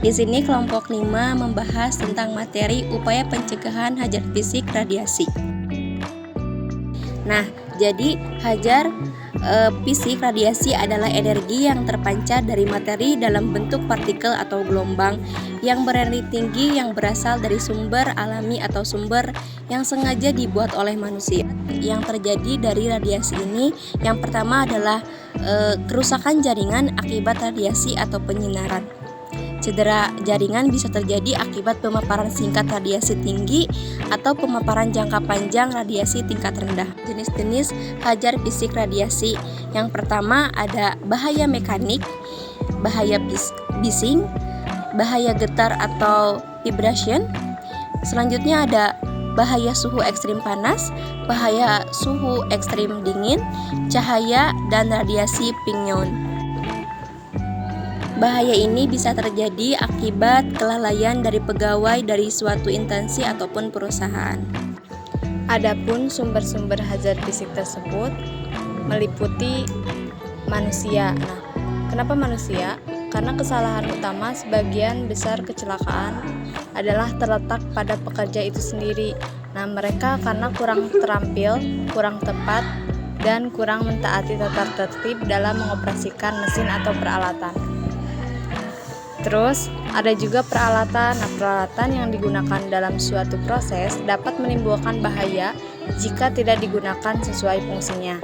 Di sini kelompok 5 membahas tentang materi upaya pencegahan hajar fisik radiasi. Nah, jadi hajar fisik radiasi adalah energi yang terpancar dari materi dalam bentuk partikel atau gelombang yang berenergi tinggi yang berasal dari sumber alami atau sumber yang sengaja dibuat oleh manusia. Yang terjadi dari radiasi ini yang pertama adalah kerusakan jaringan akibat radiasi atau penyinaran. Cedera jaringan bisa terjadi akibat pemaparan singkat radiasi tinggi atau pemaparan jangka panjang radiasi tingkat rendah. Jenis-jenis hajar fisik radiasi. Yang pertama ada bahaya mekanik, bahaya bising, bahaya getar atau vibration. Selanjutnya ada bahaya suhu ekstrim panas, bahaya suhu ekstrim dingin, cahaya, dan radiasi pineon. Bahaya ini bisa terjadi akibat kelalaian dari pegawai dari suatu instansi ataupun perusahaan. Adapun sumber-sumber hazard fisik tersebut meliputi manusia. Nah, kenapa manusia? Karena kesalahan utama sebagian besar kecelakaan adalah terletak pada pekerja itu sendiri. Nah, mereka karena kurang terampil, kurang tepat, dan kurang mentaati tata tertib dalam mengoperasikan mesin atau peralatan. Terus, ada juga peralatan. Nah, peralatan yang digunakan dalam suatu proses dapat menimbulkan bahaya jika tidak digunakan sesuai fungsinya.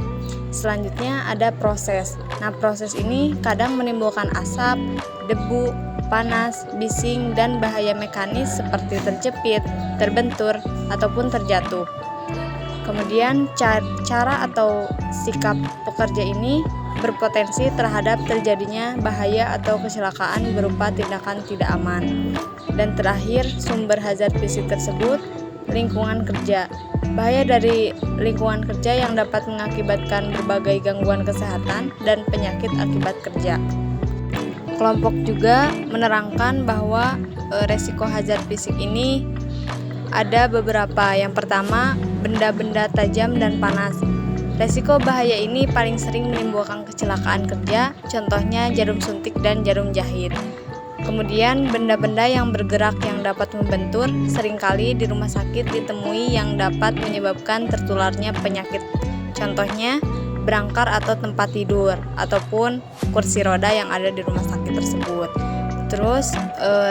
Selanjutnya ada proses. Nah, proses ini kadang menimbulkan asap, debu, panas, bising, dan bahaya mekanis seperti terjepit, terbentur, ataupun terjatuh. Kemudian cara atau sikap pekerja ini berpotensi terhadap terjadinya bahaya atau kecelakaan berupa tindakan tidak aman. Dan terakhir, sumber hazard fisik tersebut, lingkungan kerja. Bahaya dari lingkungan kerja yang dapat mengakibatkan berbagai gangguan kesehatan dan penyakit akibat kerja. Kelompok juga menerangkan bahwa resiko hazard fisik ini ada beberapa. Yang pertama, benda-benda tajam dan panas. Resiko bahaya ini paling sering menimbulkan kecelakaan kerja, contohnya jarum suntik dan jarum jahit. Kemudian benda-benda yang bergerak yang dapat membentur, seringkali di rumah sakit ditemui yang dapat menyebabkan tertularnya penyakit. Contohnya brangkar atau tempat tidur, ataupun kursi roda yang ada di rumah sakit tersebut. Terus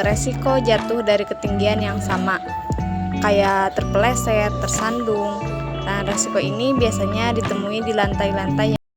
resiko jatuh dari ketinggian yang sama, kayak terpeleset, tersandung. Nah, resiko ini biasanya ditemui di lantai-lantai